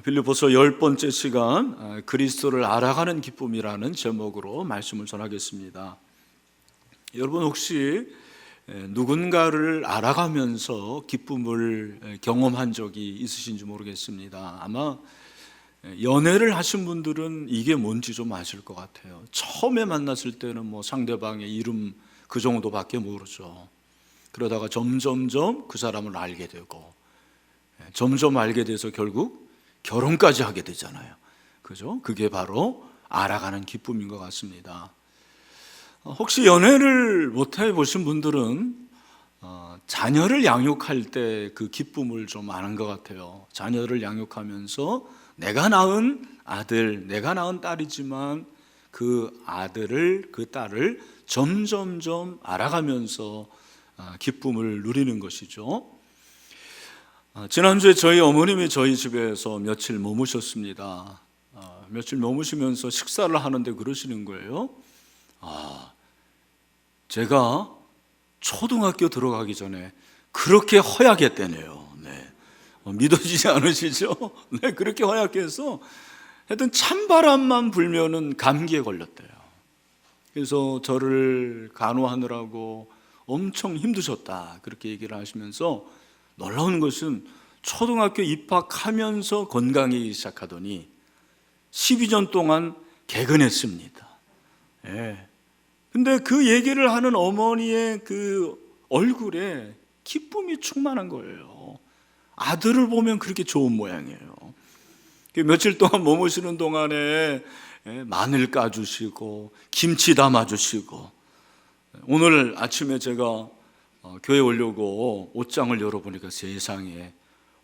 빌립보서 10번째 시간 그리스도를 알아가는 기쁨이라는 제목으로 말씀을 전하겠습니다. 여러분 혹시 누군가를 알아가면서 기쁨을 경험한 적이 있으신지 모르겠습니다. 아마 연애를 하신 분들은 이게 뭔지 좀 아실 것 같아요. 처음에 만났을 때는 상대방의 이름 그 정도밖에 모르죠. 그러다가 점점점 그 사람을 알게 되고 점점 알게 돼서 결국 결혼까지 하게 되잖아요. 그죠? 그게 바로 알아가는 기쁨인 것 같습니다. 혹시 연애를 못 해보신 분들은 자녀를 양육할 때 그 기쁨을 좀 아는 것 같아요. 자녀를 양육하면서 내가 낳은 아들, 내가 낳은 딸이지만 그 아들을, 그 딸을 점점점 알아가면서 기쁨을 누리는 것이죠. 지난주에 저희 어머님이 저희 집에서 며칠 머무셨습니다. 며칠 머무시면서 식사를 하는데 그러시는 거예요. 제가 초등학교 들어가기 전에 그렇게 허약했대네요. 네. 믿어지지 않으시죠? 네, 그렇게 허약해서 하여튼 찬바람만 불면은 감기에 걸렸대요. 그래서 저를 간호하느라고 엄청 힘드셨다, 그렇게 얘기를 하시면서 놀라운 것은 초등학교 입학하면서 건강해지기 시작하더니 12년 동안 개근했습니다. 예. 근데 그 얘기를 하는 어머니의 그 얼굴에 기쁨이 충만한 거예요. 아들을 보면 그렇게 좋은 모양이에요. 며칠 동안 머무시는 동안에 마늘 까주시고 김치 담아주시고, 오늘 아침에 제가 교회 오려고 옷장을 열어보니까 세상에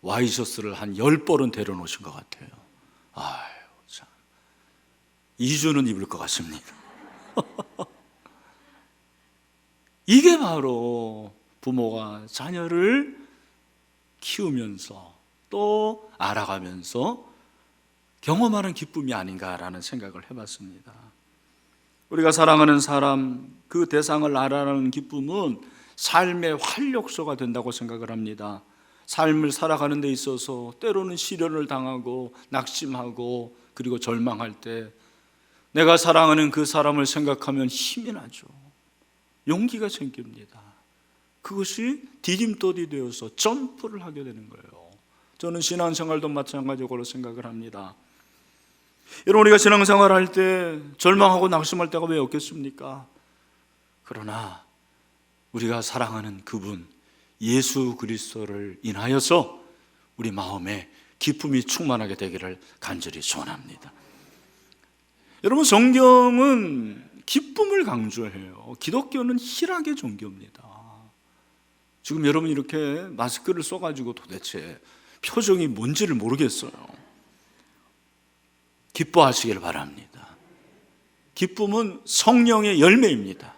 와이셔츠를 한 10벌은 데려놓으신 것 같아요. 아유, 참. 2주는 입을 것 같습니다. 이게 바로 부모가 자녀를 키우면서 또 알아가면서 경험하는 기쁨이 아닌가라는 생각을 해봤습니다. 우리가 사랑하는 사람, 그 대상을 알아가는 기쁨은 삶의 활력소가 된다고 생각을 합니다. 삶을 살아가는 데 있어서 때로는 시련을 당하고 낙심하고 그리고 절망할 때 내가 사랑하는 그 사람을 생각하면 힘이 나죠. 용기가 생깁니다. 그것이 디딤돌이 되어서 점프를 하게 되는 거예요. 저는 신앙생활도 마찬가지로 생각을 합니다. 여러분, 우리가 신앙생활 할 때 절망하고 낙심할 때가 왜 없겠습니까? 그러나 우리가 사랑하는 그분 예수 그리스도를 인하여서 우리 마음에 기쁨이 충만하게 되기를 간절히 소원합니다. 여러분, 성경은 기쁨을 강조해요. 기독교는 희락의 종교입니다. 지금 여러분 이렇게 마스크를 써가지고 도대체 표정이 뭔지를 모르겠어요. 기뻐하시길 바랍니다. 기쁨은 성령의 열매입니다.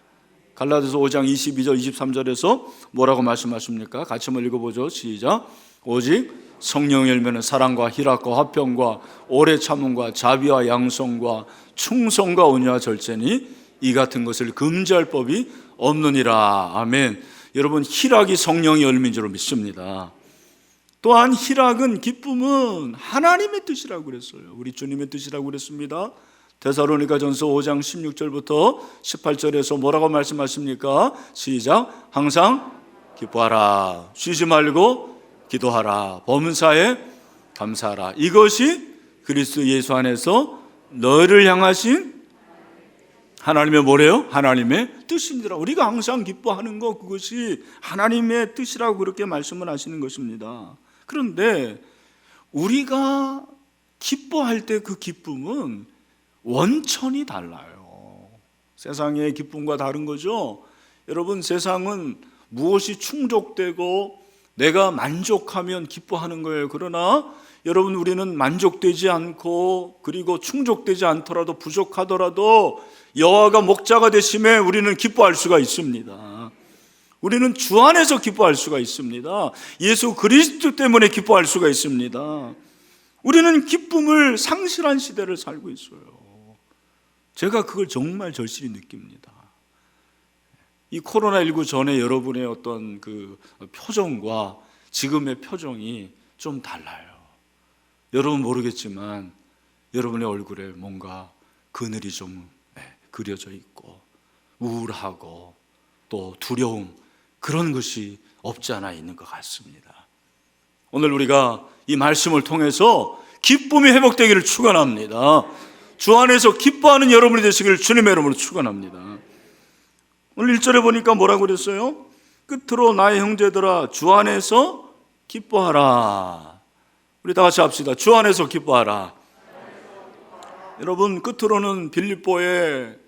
갈라디아서 5장 22절 23절에서 뭐라고 말씀하십니까? 같이 한번 읽어보죠. 시작. 오직 성령의 열매는 사랑과 희락과 화평과 오래 참음과 자비와 양성과 충성과 온유와 절제니 이 같은 것을 금지할 법이 없느니라. 아멘. 여러분, 희락이 성령의 열매인 줄 믿습니다. 또한 희락은, 기쁨은 하나님의 뜻이라고 그랬어요. 우리 주님의 뜻이라고 그랬습니다. 데살로니가전서 5장 16절부터 18절에서 뭐라고 말씀하십니까? 시작. 항상 기뻐하라. 쉬지 말고 기도하라. 범사에 감사하라. 이것이 그리스도 예수 안에서 너희를 향하신 하나님의 뭐래요? 하나님의 뜻입니다. 우리가 항상 기뻐하는 것, 그것이 하나님의 뜻이라고 그렇게 말씀을 하시는 것입니다. 그런데 우리가 기뻐할 때 그 기쁨은 원천이 달라요. 세상의 기쁨과 다른 거죠. 여러분, 세상은 무엇이 충족되고 내가 만족하면 기뻐하는 거예요. 그러나 여러분, 우리는 만족되지 않고 그리고 충족되지 않더라도 부족하더라도 여호와가 목자가 되심에 우리는 기뻐할 수가 있습니다. 우리는 주 안에서 기뻐할 수가 있습니다. 예수 그리스도 때문에 기뻐할 수가 있습니다. 우리는 기쁨을 상실한 시대를 살고 있어요. 제가 그걸 정말 절실히 느낍니다. 이 코로나19 전에 여러분의 어떤 그 표정과 지금의 표정이 좀 달라요. 여러분 모르겠지만 여러분의 얼굴에 뭔가 그늘이 좀 그려져 있고 우울하고 또 두려움, 그런 것이 없지 않아 있는 것 같습니다. 오늘 우리가 이 말씀을 통해서 기쁨이 회복되기를 축원합니다. 주 안에서 기뻐하는 여러분이 되시기를 주님의 이름으로 축원합니다. 오늘 1절에 보니까 뭐라고 그랬어요? 끝으로 나의 형제들아 주 안에서 기뻐하라. 우리 다 같이 합시다. 주 안에서 기뻐하라. 여러분, 끝으로는 빌립보의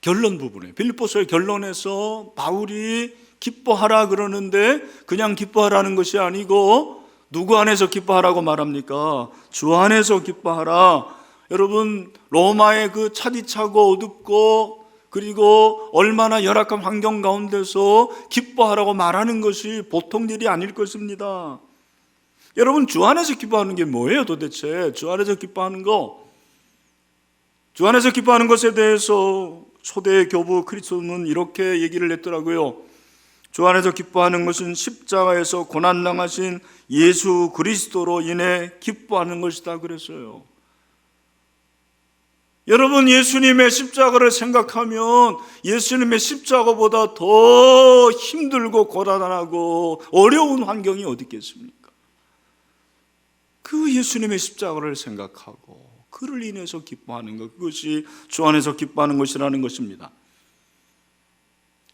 결론 부분에, 빌립보서의 결론에서 바울이 기뻐하라 그러는데 그냥 기뻐하라는 것이 아니고 누구 안에서 기뻐하라고 말합니까? 주 안에서 기뻐하라. 여러분, 로마의 그 차디차고 어둡고 그리고 얼마나 열악한 환경 가운데서 기뻐하라고 말하는 것이 보통 일이 아닐 것입니다. 여러분, 주 안에서 기뻐하는 게 뭐예요 도대체? 주 안에서 기뻐하는 거, 주 안에서 기뻐하는 것에 대해서 초대 교부 그리스도는 이렇게 얘기를 했더라고요. 주 안에서 기뻐하는 것은 십자가에서 고난당하신 예수 그리스도로 인해 기뻐하는 것이다 그랬어요. 여러분, 예수님의 십자가를 생각하면 예수님의 십자가보다 더 힘들고 고단하고 어려운 환경이 어디 있겠습니까? 그 예수님의 십자가를 생각하고 그를 인해서 기뻐하는 것, 그것이 주 안에서 기뻐하는 것이라는 것입니다.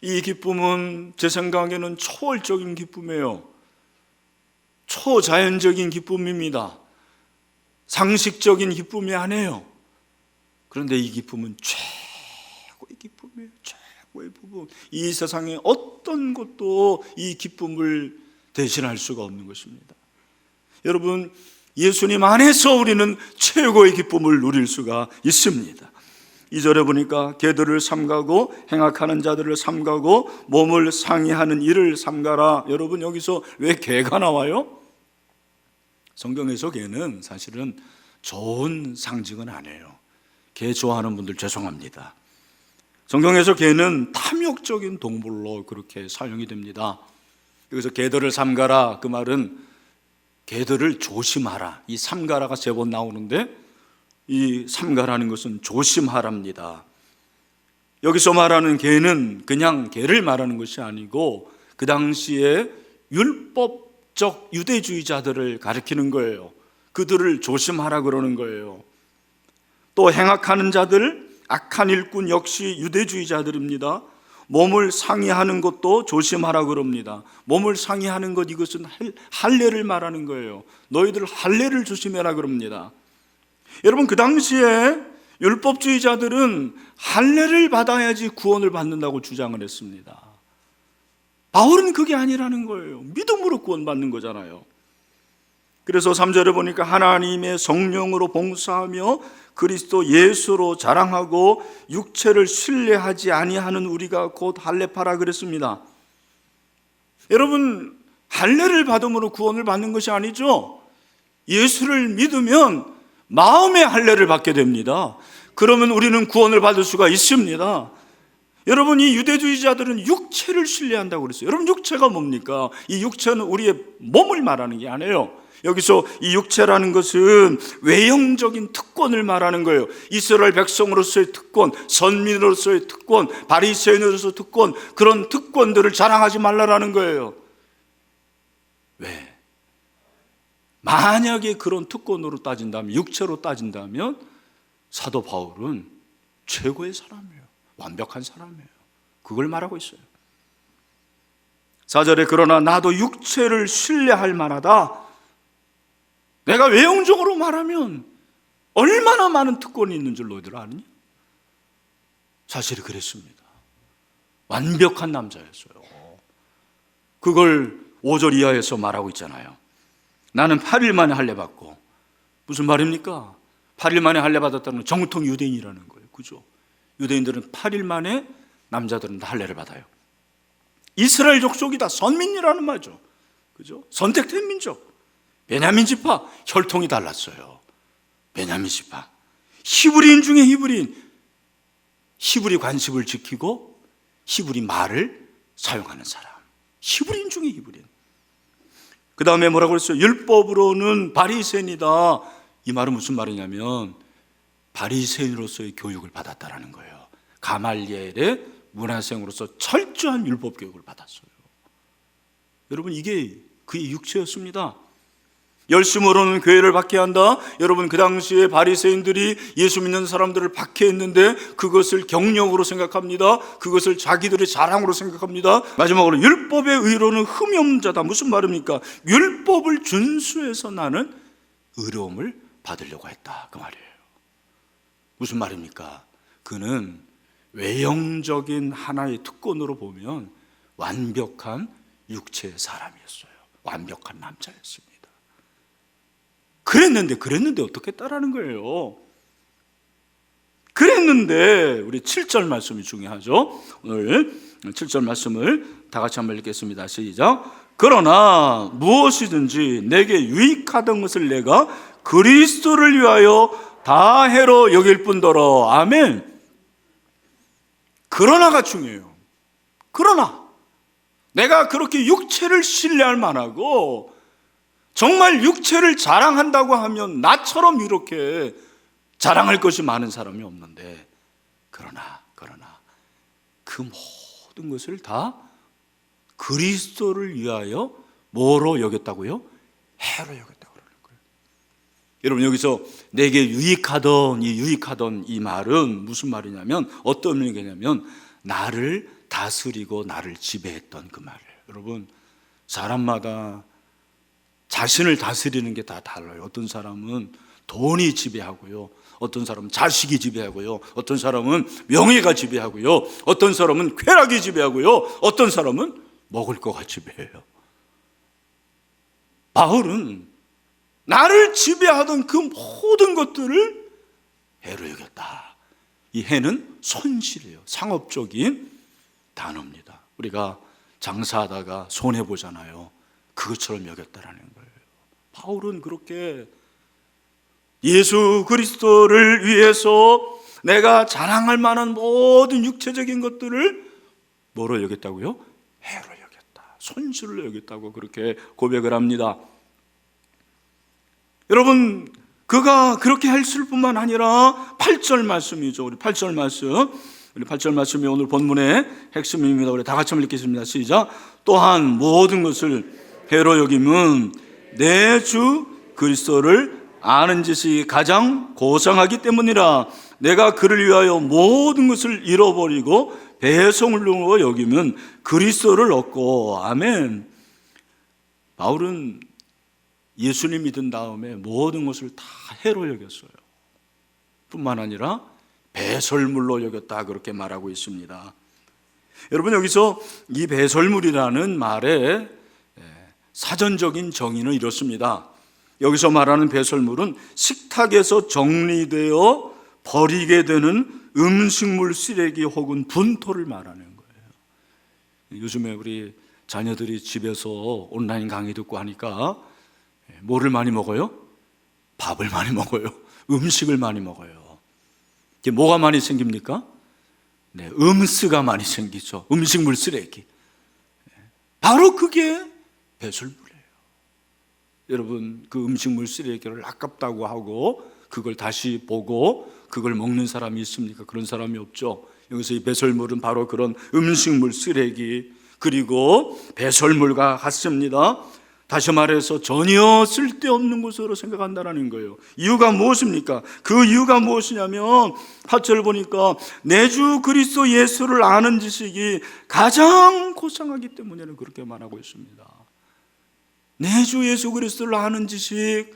이 기쁨은 제 생각에는 초월적인 기쁨이에요. 초자연적인 기쁨입니다. 상식적인 기쁨이 아니에요. 그런데 이 기쁨은 최고의 기쁨이에요. 최고의 기쁨. 이 세상에 어떤 것도 이 기쁨을 대신할 수가 없는 것입니다. 여러분, 예수님 안에서 우리는 최고의 기쁨을 누릴 수가 있습니다. 2절에 보니까 개들을 삼가고 행악하는 자들을 삼가고 몸을 상해하는 이를 삼가라. 여러분, 여기서 왜 개가 나와요? 성경에서 개는 사실은 좋은 상징은 아니에요. 개 좋아하는 분들 죄송합니다. 성경에서 개는 탐욕적인 동물로 그렇게 사용이 됩니다. 여기서 개들을 삼가라, 그 말은 개들을 조심하라. 이 삼가라가 세 번 나오는데 이 삼가라는 것은 조심하랍니다. 여기서 말하는 개는 그냥 개를 말하는 것이 아니고 그 당시에 율법적 유대주의자들을 가리키는 거예요. 그들을 조심하라 그러는 거예요. 또 행악하는 자들, 악한 일꾼 역시 유대주의자들입니다. 몸을 상해하는 것도 조심하라 그럽니다. 몸을 상해하는 것, 이것은 할례를 말하는 거예요. 너희들 할례를 조심해라 그럽니다. 여러분, 그 당시에 율법주의자들은 할례를 받아야지 구원을 받는다고 주장을 했습니다. 바울은 그게 아니라는 거예요. 믿음으로 구원받는 거잖아요. 그래서 3절에 보니까 하나님의 성령으로 봉사하며 그리스도 예수로 자랑하고 육체를 신뢰하지 아니하는 우리가 곧 할례파라 그랬습니다. 여러분, 할례를 받음으로 구원을 받는 것이 아니죠. 예수를 믿으면 마음의 할례를 받게 됩니다. 그러면 우리는 구원을 받을 수가 있습니다. 여러분, 이 유대주의자들은 육체를 신뢰한다고 그랬어요. 여러분, 육체가 뭡니까? 이 육체는 우리의 몸을 말하는 게 아니에요. 여기서 이 육체라는 것은 외형적인 특권을 말하는 거예요. 이스라엘 백성으로서의 특권, 선민으로서의 특권, 바리새인으로서의 특권, 그런 특권들을 자랑하지 말라라는 거예요. 왜? 만약에 그런 특권으로 따진다면, 육체로 따진다면 사도 바울은 최고의 사람이에요. 완벽한 사람이에요. 그걸 말하고 있어요. 4절에 그러나 나도 육체를 신뢰할 만하다. 내가 외형적으로 말하면 얼마나 많은 특권이 있는 줄 너희들 아느냐? 사실이 그랬습니다. 완벽한 남자였어요. 그걸 5절 이하에서 말하고 있잖아요. 나는 8일 만에 할례 받고, 무슨 말입니까? 8일 만에 할례 받았다는 건 정통 유대인이라는 거예요. 그죠? 유대인들은 8일 만에 남자들은 다 할례를 받아요. 이스라엘 족속이다, 선민이라는 말이죠. 그죠? 선택된 민족. 베냐민 지파, 혈통이 달랐어요. 베냐민 지파, 히브리인 중에 히브리인, 히브리 관습을 지키고 히브리 말을 사용하는 사람, 히브리인 중에 히브리인. 그 다음에 뭐라고 그랬어요? 율법으로는 바리새인이다. 이 말은 무슨 말이냐면 바리새인으로서의 교육을 받았다라는 거예요. 가말리엘의 문화생으로서 철저한 율법 교육을 받았어요. 여러분, 이게 그의 육체였습니다. 열심으로는 교회를 박해한다. 여러분, 그 당시에 바리새인들이 예수 믿는 사람들을 박해했는데 그것을 경력으로 생각합니다. 그것을 자기들의 자랑으로 생각합니다. 마지막으로 율법의 의로는 흠이 없는 자다. 무슨 말입니까? 율법을 준수해서 나는 의로움을 받으려고 했다, 그 말이에요. 무슨 말입니까? 그는 외형적인 하나의 특권으로 보면 완벽한 육체의 사람이었어요. 완벽한 남자였습니다. 그랬는데 어떻게 했다라는 거예요? 그랬는데 우리 7절 말씀이 중요하죠. 오늘 7절 말씀을 다 같이 한번 읽겠습니다. 시작. 그러나 무엇이든지 내게 유익하던 것을 내가 그리스도를 위하여 다 해로 여길 뿐더러. 아멘. 그러나가 중요해요. 그러나 내가 그렇게 육체를 신뢰할 만하고 정말 육체를 자랑한다고 하면 나처럼 이렇게 자랑할 것이 많은 사람이 없는데, 그러나 그 모든 것을 다 그리스도를 위하여 뭐로 여겼다고요? 해로 여겼다고 그러는 거예요. 여러분, 여기서 내게 유익하던 이 말은 무슨 말이냐면, 어떤 의미냐면 나를 다스리고 나를 지배했던 그 말이에요. 여러분, 사람마다 자신을 다스리는 게 다 달라요. 어떤 사람은 돈이 지배하고요, 어떤 사람은 자식이 지배하고요, 어떤 사람은 명예가 지배하고요, 어떤 사람은 쾌락이 지배하고요, 어떤 사람은 먹을 거가 지배해요. 바울은 나를 지배하던 그 모든 것들을 해로 여겼다. 이 해는 손실이에요. 상업적인 단어입니다. 우리가 장사하다가 손해보잖아요. 그것처럼 여겼다라는 거예요. 바울은 그렇게 예수 그리스도를 위해서 내가 자랑할 만한 모든 육체적인 것들을 뭐로 여겼다고요? 해로 여겼다. 손실로 여겼다고 그렇게 고백을 합니다. 여러분, 그가 그렇게 했을 뿐만 아니라 8절 말씀이죠. 우리 8절 말씀이 오늘 본문의 핵심입니다. 우리 다 같이 한번 읽겠습니다. 시작. 또한 모든 것을 해로 여김은 내 주 그리스도를 아는 지식이 가장 고상하기 때문이라. 내가 그를 위하여 모든 것을 잃어버리고 배송으로 여기면 그리스도를 얻고. 아멘. 바울은 예수님 믿은 다음에 모든 것을 다 해로 여겼어요. 뿐만 아니라 배설물로 여겼다, 그렇게 말하고 있습니다. 여러분, 여기서 이 배설물이라는 말에 사전적인 정의는 이렇습니다. 여기서 말하는 배설물은 식탁에서 정리되어 버리게 되는 음식물 쓰레기 혹은 분토를 말하는 거예요. 요즘에 우리 자녀들이 집에서 온라인 강의 듣고 하니까 뭐를 많이 먹어요? 밥을 많이 먹어요. 음식을 많이 먹어요. 이게 뭐가 많이 생깁니까? 네, 음스가 많이 생기죠. 음식물 쓰레기. 바로 그게 배설물이에요. 여러분, 그 음식물 쓰레기를 아깝다고 하고 그걸 다시 보고 그걸 먹는 사람이 있습니까? 그런 사람이 없죠. 여기서 이 배설물은 바로 그런 음식물 쓰레기, 그리고 배설물과 같습니다. 다시 말해서 전혀 쓸데없는 것으로 생각한다는 거예요. 이유가 무엇입니까? 그 이유가 무엇이냐면 8절 보니까 내 주 그리스도 예수를 아는 지식이 가장 고상하기 때문에는 그렇게 말하고 있습니다. 내 주 예수 그리스도를 아는 지식,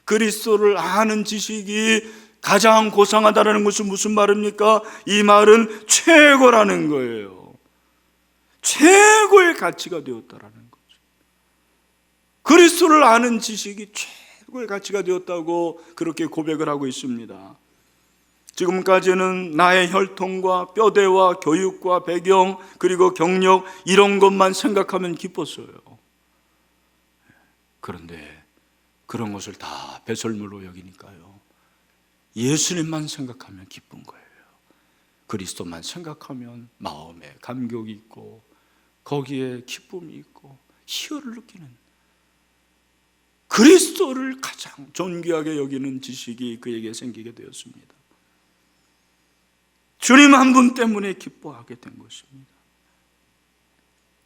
그리스도를 아는 지식이 가장 고상하다는 것은 무슨 말입니까? 이 말은 최고라는 거예요. 최고의 가치가 되었다라는 거예요. 그리스도를 아는 지식이 최고의 가치가 되었다고 그렇게 고백을 하고 있습니다. 지금까지는 나의 혈통과 뼈대와 교육과 배경, 그리고 경력, 이런 것만 생각하면 기뻤어요. 그런데 그런 것을 다 배설물로 여기니까요, 예수님만 생각하면 기쁜 거예요. 그리스도만 생각하면 마음에 감격이 있고 거기에 기쁨이 있고 희열을 느끼는, 그리스도를 가장 존귀하게 여기는 지식이 그에게 생기게 되었습니다. 주님 한 분 때문에 기뻐하게 된 것입니다.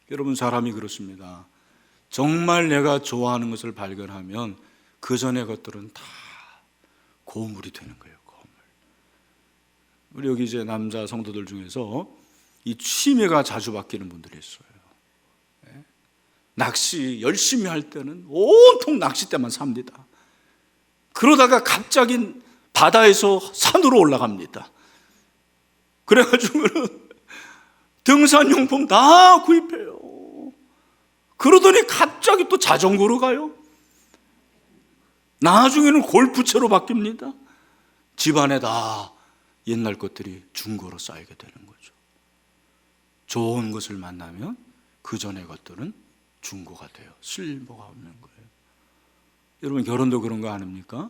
여러분, 사람이 그렇습니다. 정말 내가 좋아하는 것을 발견하면 그 전의 것들은 다 고물이 되는 거예요. 고물. 우리 여기 이제 남자 성도들 중에서 이 취미가 자주 바뀌는 분들이 있어요. 낚시 열심히 할 때는 온통 낚싯대만 삽니다. 그러다가 갑자기 바다에서 산으로 올라갑니다. 그래가지고는 등산용품 다 구입해요. 그러더니 갑자기 또 자전거로 가요. 나중에는 골프채로 바뀝니다. 집안에 다 옛날 것들이 중고로 쌓이게 되는 거죠. 좋은 것을 만나면 그 전의 것들은 중고가 돼요. 쓸모가 없는 거예요. 여러분, 결혼도 그런 거 아닙니까?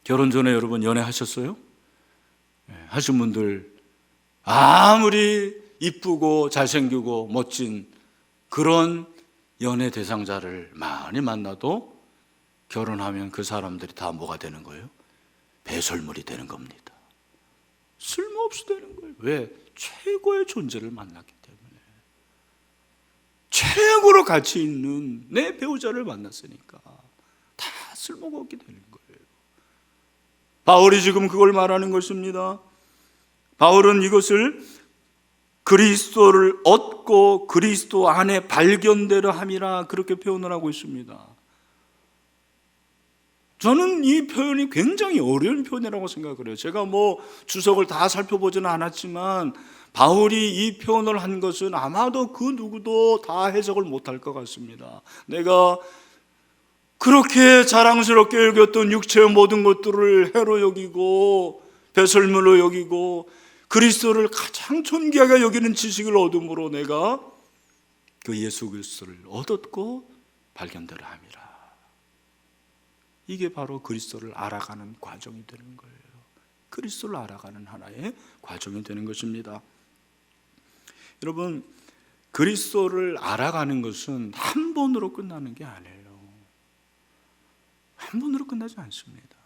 결혼 전에 여러분 연애하셨어요? 하신 분들 아무리 이쁘고 잘생기고 멋진 그런 연애 대상자를 많이 만나도 결혼하면 그 사람들이 다 뭐가 되는 거예요? 배설물이 되는 겁니다. 쓸모없이 되는 거예요. 왜? 최고의 존재를 만났기 때문에. 최고로 가치 있는 내 배우자를 만났으니까 다 쓸모가 없게 되는 거예요. 바울이 지금 그걸 말하는 것입니다. 바울은 이것을 그리스도를 얻고 그리스도 안에 발견되려 함이라 그렇게 표현을 하고 있습니다. 저는 이 표현이 굉장히 어려운 표현이라고 생각을 해요. 제가 주석을 다 살펴보지는 않았지만 바울이 이 표현을 한 것은 아마도 그 누구도 다 해석을 못할 것 같습니다. 내가 그렇게 자랑스럽게 여겼던 육체의 모든 것들을 해로 여기고 배설물로 여기고 그리스도를 가장 존귀하게 여기는 지식을 얻음으로 내가 그 예수 그리스도를 얻었고 발견되려 함이라. 이게 바로 그리스도를 알아가는 과정이 되는 거예요. 그리스도를 알아가는 하나의 과정이 되는 것입니다. 여러분, 그리스도를 알아가는 것은 한 번으로 끝나는 게 아니에요. 한 번으로 끝나지 않습니다.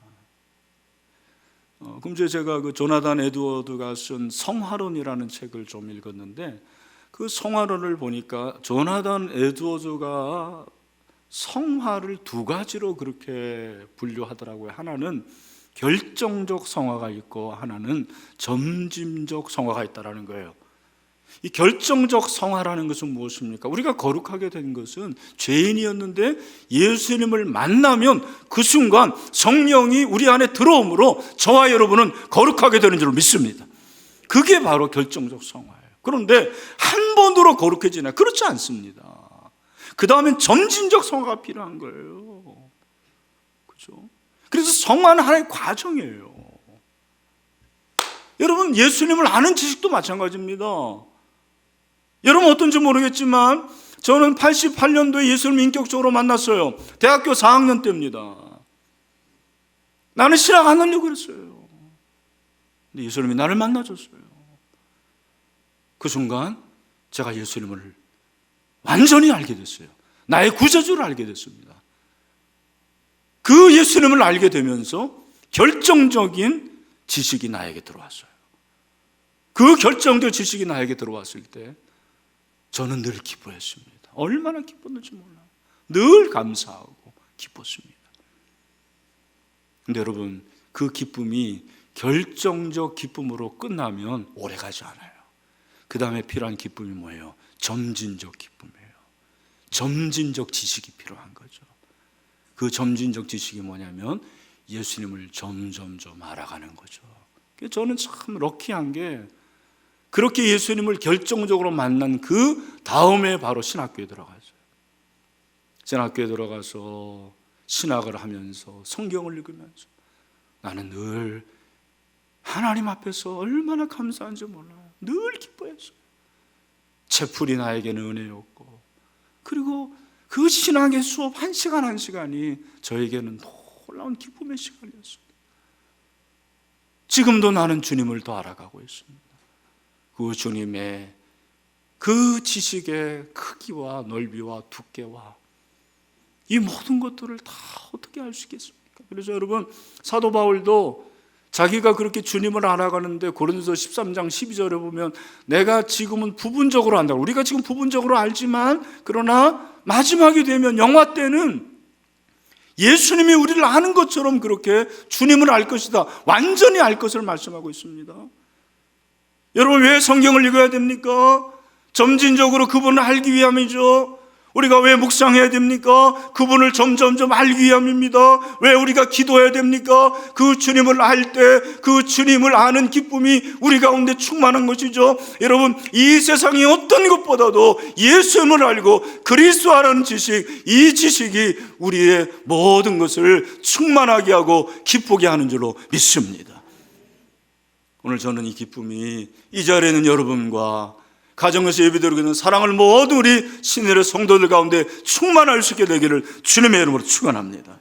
금주에 제가 그 조나단 에드워드가 쓴 성화론이라는 책을 좀 읽었는데 그 성화론을 보니까 조나단 에드워드가 성화를 두 가지로 그렇게 분류하더라고요. 하나는 결정적 성화가 있고 하나는 점진적 성화가 있다라는 거예요. 이 결정적 성화라는 것은 무엇입니까? 우리가 거룩하게 된 것은 죄인이었는데 예수님을 만나면 그 순간 성령이 우리 안에 들어옴으로 저와 여러분은 거룩하게 되는 줄 믿습니다. 그게 바로 결정적 성화예요. 그런데 한 번으로 거룩해지나? 그렇지 않습니다. 그 다음엔 점진적 성화가 필요한 거예요. 그렇죠? 그래서 성화는 하나의 과정이에요. 여러분, 예수님을 아는 지식도 마찬가지입니다. 여러분 어떤지 모르겠지만 저는 88년도에 예수님을 인격적으로 만났어요. 대학교 4학년 때입니다. 나는 신학 안 하려고 그랬어요. 근데 예수님이 나를 만나줬어요. 그 순간 제가 예수님을 완전히 알게 됐어요. 나의 구세주를 알게 됐습니다. 그 예수님을 알게 되면서 결정적인 지식이 나에게 들어왔어요. 그 결정적 지식이 나에게 들어왔을 때 저는 늘 기뻐했습니다. 얼마나 기뻤는지 몰라요. 늘 감사하고 기뻤습니다. 근데 여러분, 그 기쁨이 결정적 기쁨으로 끝나면 오래가지 않아요. 그 다음에 필요한 기쁨이 뭐예요? 점진적 기쁨이에요. 점진적 지식이 필요한 거죠. 그 점진적 지식이 뭐냐면 예수님을 점점점 알아가는 거죠. 저는 참 럭키한 게 그렇게 예수님을 결정적으로 만난 그 다음에 바로 신학교에 들어갔어요. 신학교에 들어가서 신학을 하면서 성경을 읽으면서 나는 늘 하나님 앞에서 얼마나 감사한지 몰라요. 늘 기뻐했어요. 채플이 나에게는 은혜였고 그리고 그 신학의 수업 한 시간이 저에게는 놀라운 기쁨의 시간이었습니다. 지금도 나는 주님을 더 알아가고 있습니다. 그 주님의 그 지식의 크기와 넓이와 두께와 이 모든 것들을 다 어떻게 알 수 있겠습니까? 그래서 여러분, 사도 바울도 자기가 그렇게 주님을 알아가는데 고린도서 13장 12절에 보면 내가 지금은 부분적으로 안다고, 우리가 지금 부분적으로 알지만 그러나 마지막이 되면 영화 때는 예수님이 우리를 아는 것처럼 그렇게 주님을 알 것이다, 완전히 알 것을 말씀하고 있습니다. 여러분, 왜 성경을 읽어야 됩니까? 점진적으로 그분을 알기 위함이죠. 우리가 왜 묵상해야 됩니까? 그분을 점점점 알기 위함입니다. 왜 우리가 기도해야 됩니까? 그 주님을 알 때 그 주님을 아는 기쁨이 우리 가운데 충만한 것이죠. 여러분, 이 세상의 어떤 것보다도 예수님을 알고 그리스도 알아는 지식, 이 지식이 우리의 모든 것을 충만하게 하고 기쁘게 하는 줄로 믿습니다. 오늘 저는 이 기쁨이 이 자리에 있는 여러분과 가정에서 예배드리고 있는 사랑을 모든 우리 신의 성도들 가운데 충만할 수 있게 되기를 주님의 이름으로 축원합니다.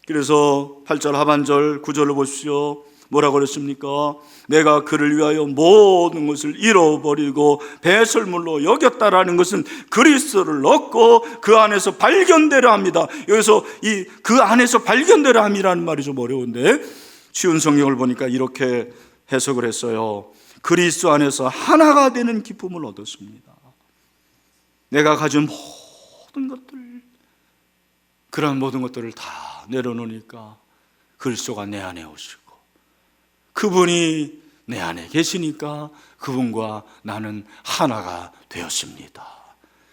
그래서 8절 하반절 9절을 보십시오. 뭐라고 그랬습니까? 내가 그를 위하여 모든 것을 잃어버리고 배설물로 여겼다라는 것은 그리스도를 얻고 그 안에서 발견되려 합니다. 여기서 이 그 안에서 발견되려 함이라는 말이 좀 어려운데 쉬운 성경을 보니까 이렇게 해석을 했어요. 그리스도 안에서 하나가 되는 기쁨을 얻었습니다. 내가 가진 모든 것들, 그러한 모든 것들을 다 내려놓으니까 그리스도가 내 안에 오시고 그분이 내 안에 계시니까 그분과 나는 하나가 되었습니다.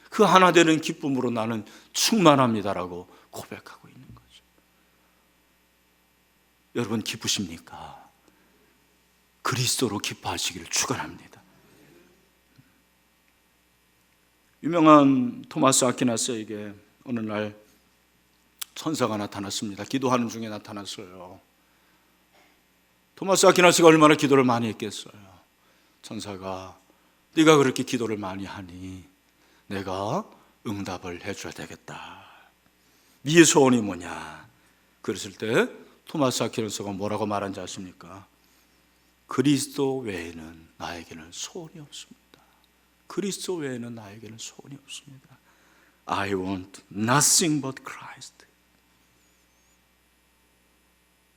그 하나 되는 기쁨으로 나는 충만합니다라고 고백하고 있는 거죠. 여러분, 기쁘십니까? 그리스도로 기뻐하시기를 축원합니다. 유명한 토마스 아퀴나스에게 어느 날 천사가 나타났습니다. 기도하는 중에 나타났어요. 토마스 아퀴나스가 얼마나 기도를 많이 했겠어요. 천사가 네가 그렇게 기도를 많이 하니 내가 응답을 해줘야 되겠다. 네 소원이 뭐냐? 그랬을 때 토마스 아퀴나스가 뭐라고 말한지 아십니까? 그리스도 외에는 나에게는 소원이 없습니다. 그리스도 외에는 나에게는 소원이 없습니다. I want nothing but Christ.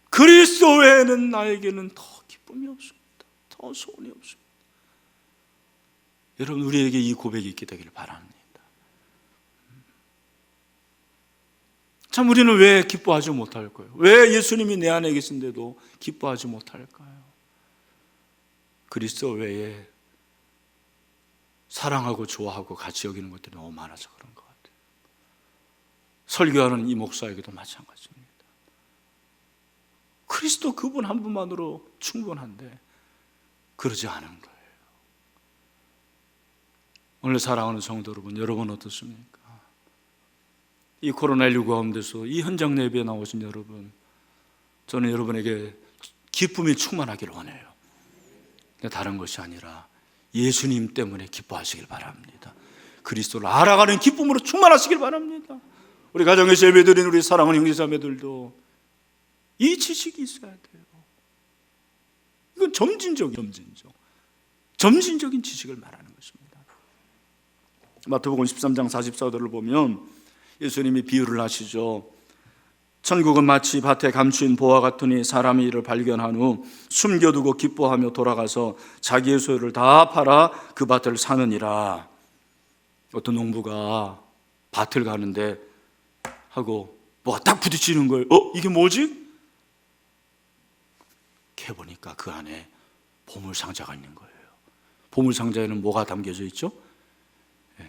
그리스도 외에는 나에게는 더 기쁨이 없습니다. 더 소원이 없습니다. 여러분, 우리에게 이 고백이 있게 되기를 바랍니다. 참, 우리는 왜 기뻐하지 못할까요? 왜 예수님이 내 안에 계신데도 기뻐하지 못할까요? 그리스도 외에 사랑하고 좋아하고 같이 여기는 것들이 너무 많아서 그런 것 같아요. 설교하는 이 목사에게도 마찬가지입니다. 그리스도 그분 한 분만으로 충분한데 그러지 않은 거예요. 오늘 사랑하는 성도 여러분, 여러분 어떻습니까? 이 코로나19 가운데서 이 현장 예배에 나오신 여러분, 저는 여러분에게 기쁨이 충만하기를 원해요. 다른 것이 아니라 예수님 때문에 기뻐하시길 바랍니다. 그리스도를 알아가는 기쁨으로 충만하시길 바랍니다. 우리 가정에서 예배드린 우리 사랑하는 형제자매들도 이 지식이 있어야 돼요. 이건 점진적인 지식을 말하는 것입니다. 마태복음 13장 44절을 보면 예수님이 비유를 하시죠. 천국은 마치 밭에 감추인 보화 같으니 사람이 이를 발견한 후 숨겨두고 기뻐하며 돌아가서 자기의 소유를 다 팔아 그 밭을 사느니라. 어떤 농부가 밭을 가는데 하고 뭐가 딱 부딪히는 거예요. 이게 뭐지? 캐보니까 그 안에 보물상자가 있는 거예요. 보물상자에는 뭐가 담겨져 있죠?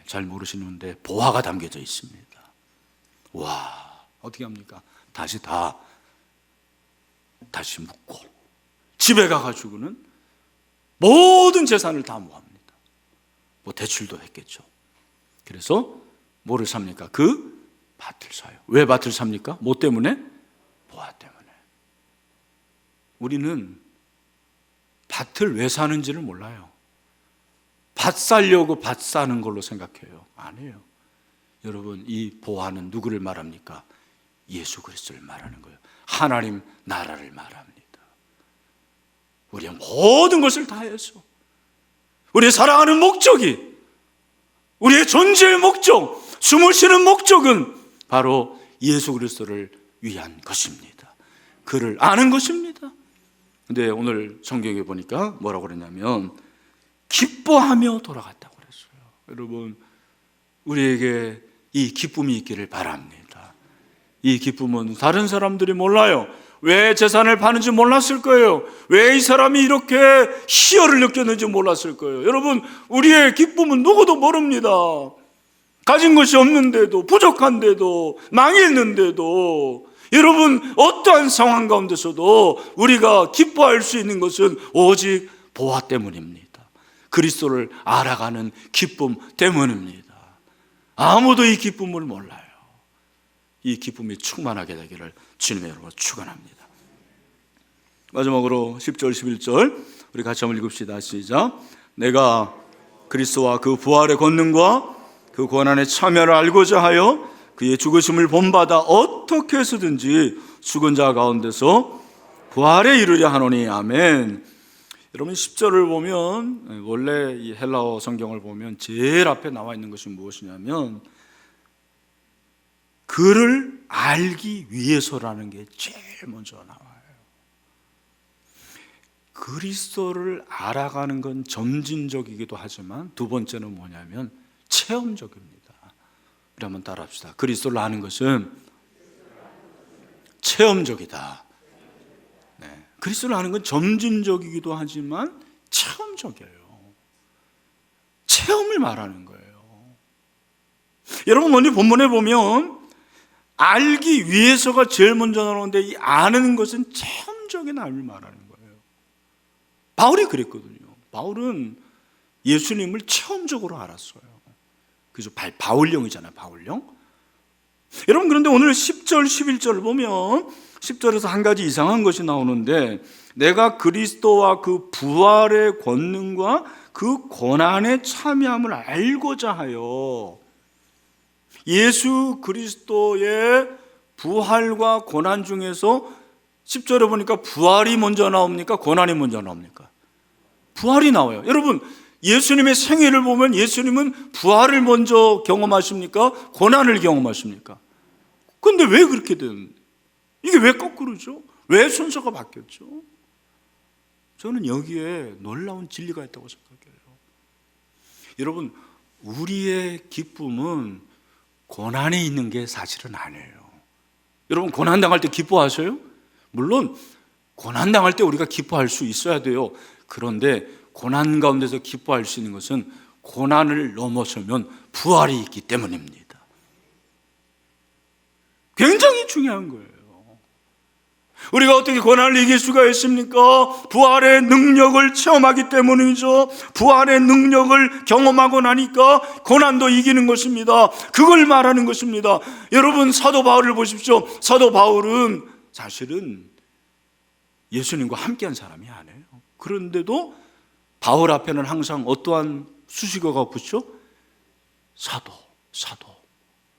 잘 모르시는데 보화가 담겨져 있습니다. 와, 어떻게 합니까? 다시 묻고 집에 가가지고는 모든 재산을 다 모합니다. 뭐 대출도 했겠죠. 그래서 뭐를 삽니까? 그 밭을 사요. 왜 밭을 삽니까? 뭐 때문에? 보화 때문에. 우리는 밭을 왜 사는지를 몰라요. 밭 사려고 밭 사는 걸로 생각해요. 아니에요. 여러분, 이 보화는 누구를 말합니까? 예수 그리스도를 말하는 거예요. 하나님 나라를 말합니다. 우리의 모든 것을 다해서 우리의 사랑하는 목적이, 우리의 존재의 목적, 숨을 쉬는 목적은 바로 예수 그리스도를 위한 것입니다. 그를 아는 것입니다. 근데 오늘 성경에 보니까 뭐라고 그러냐면 기뻐하며 돌아갔다고 그랬어요. 여러분, 우리에게 이 기쁨이 있기를 바랍니다. 이 기쁨은 다른 사람들이 몰라요. 왜 재산을 파는지 몰랐을 거예요. 왜 이 사람이 이렇게 희열을 느꼈는지 몰랐을 거예요. 여러분, 우리의 기쁨은 누구도 모릅니다. 가진 것이 없는데도, 부족한데도, 망했는데도, 여러분, 어떠한 상황 가운데서도 우리가 기뻐할 수 있는 것은 오직 보화 때문입니다. 그리스도를 알아가는 기쁨 때문입니다. 아무도 이 기쁨을 몰라요. 이 기쁨이 충만하게 되기를 주님의 이름으로 축원합니다. 마지막으로 10절 11절 우리 같이 한번 읽읍시다. 시작. 내가 그리스도와 그 부활의 권능과 그 고난의 참여를 알고자 하여 그의 죽으심을 본받아 어떻게 해서든지 죽은 자 가운데서 부활에 이르려 하노니. 아멘. 여러분, 10절을 보면 원래 이 헬라어 성경을 보면 제일 앞에 나와 있는 것이 무엇이냐면 그를 알기 위해서라는 게 제일 먼저 나와요. 그리스도를 알아가는 건 점진적이기도 하지만 두 번째는 뭐냐면 체험적입니다. 우리 한번 따라합시다. 그리스도를 아는 것은 체험적이다. 네. 그리스도를 아는 건 점진적이기도 하지만 체험적이에요. 체험을 말하는 거예요. 여러분, 오늘 본문에 보면 알기 위해서가 제일 먼저 나오는데 이 아는 것은 체험적인 알을 말하는 거예요. 바울이 그랬거든요. 바울은 예수님을 체험적으로 알았어요. 그래서 바울령이잖아요. 바울령. 여러분, 그런데 오늘 10절 11절을 보면 10절에서 한 가지 이상한 것이 나오는데 내가 그리스도와 그 부활의 권능과 그 고난의 참여함을 알고자 하여. 예수 그리스도의 부활과 고난 중에서 10절에 보니까 부활이 먼저 나옵니까? 고난이 먼저 나옵니까? 부활이 나와요. 여러분, 예수님의 생애를 보면 예수님은 부활을 먼저 경험하십니까? 고난을 경험하십니까? 그런데 왜 그렇게 되는? 이게 왜 거꾸로죠? 왜 순서가 바뀌었죠? 저는 여기에 놀라운 진리가 있다고 생각해요. 여러분, 우리의 기쁨은 고난에 있는 게 사실은 아니에요. 여러분, 고난당할 때 기뻐하세요? 물론 고난당할 때 우리가 기뻐할 수 있어야 돼요. 그런데 고난 가운데서 기뻐할 수 있는 것은 고난을 넘어서면 부활이 있기 때문입니다. 굉장히 중요한 거예요. 우리가 어떻게 고난을 이길 수가 있습니까? 부활의 능력을 체험하기 때문이죠. 부활의 능력을 경험하고 나니까 고난도 이기는 것입니다. 그걸 말하는 것입니다. 여러분, 사도 바울을 보십시오. 사도 바울은 사실은 예수님과 함께한 사람이 아니에요. 그런데도 바울 앞에는 항상 어떠한 수식어가 붙죠? 사도.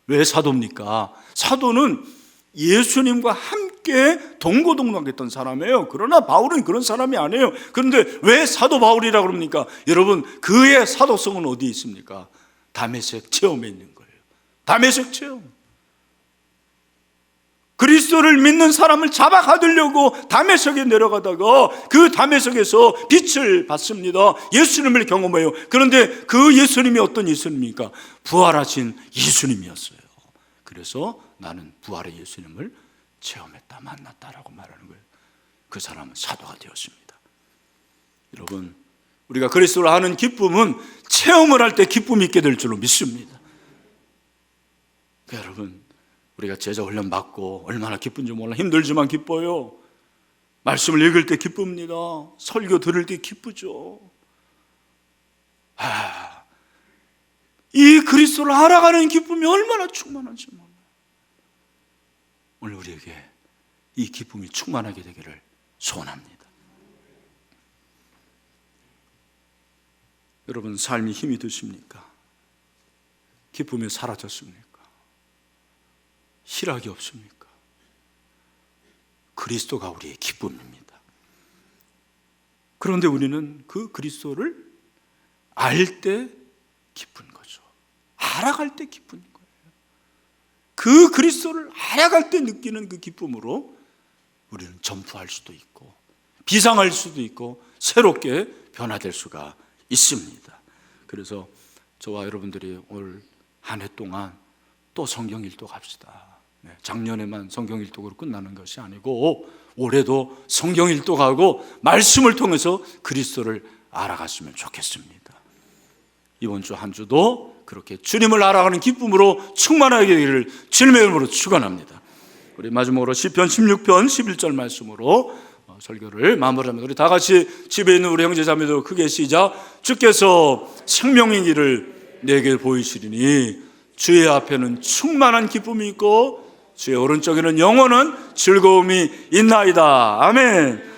왜 사도입니까? 사도는 예수님과 함께 동고동락했던 사람이에요. 그러나 바울은 그런 사람이 아니에요. 그런데 왜 사도 바울이라고 그럽니까? 여러분, 그의 사도성은 어디에 있습니까? 다메섹 체험에 있는 거예요. 다메섹 체험. 그리스도를 믿는 사람을 잡아가두려고 다메섹에 내려가다가 그 다메섹에서 빛을 받습니다. 예수님을 경험해요. 그런데 그 예수님이 어떤 예수님입니까? 부활하신 예수님이었어요. 그래서 나는 부활의 예수님을 체험했다, 만났다라고 말하는 거예요. 그 사람은 사도가 되었습니다. 여러분, 우리가 그리스도를 아는 기쁨은 체험을 할 때 기쁨이 있게 될 줄로 믿습니다. 그러니까 여러분, 우리가 제자 훈련 받고 얼마나 기쁜지 몰라. 힘들지만 기뻐요. 말씀을 읽을 때 기쁩니다. 설교 들을 때 기쁘죠. 이 그리스도를 알아가는 기쁨이 얼마나 충만한지 몰라요. 오늘 우리에게 이 기쁨이 충만하게 되기를 소원합니다. 여러분, 삶이 힘이 드십니까? 기쁨이 사라졌습니까? 희락이 없습니까? 그리스도가 우리의 기쁨입니다. 그런데 우리는 그 그리스도를 알 때 기쁜 거죠. 알아갈 때 기쁜 거예요. 그 그리스도를 알아갈 때 느끼는 그 기쁨으로 우리는 전투할 수도 있고 비상할 수도 있고 새롭게 변화될 수가 있습니다. 그래서 저와 여러분들이 올 한 해 동안 또 성경 일독 합시다. 작년에만 성경 일독으로 끝나는 것이 아니고 올해도 성경 일독하고 말씀을 통해서 그리스도를 알아갔으면 좋겠습니다. 이번 주 한 주도 그렇게 주님을 알아가는 기쁨으로 충만하게 되기를 주님의 이름으로 축원합니다. 우리 마지막으로 시편 16편 11절 말씀으로 설교를 마무리합니다. 우리 다 같이 집에 있는 우리 형제자매도 크게 시작. 주께서 생명의 길을 내게 보이시리니 주의 앞에는 충만한 기쁨이 있고 주의 오른쪽에는 영원한 즐거움이 있나이다. 아멘.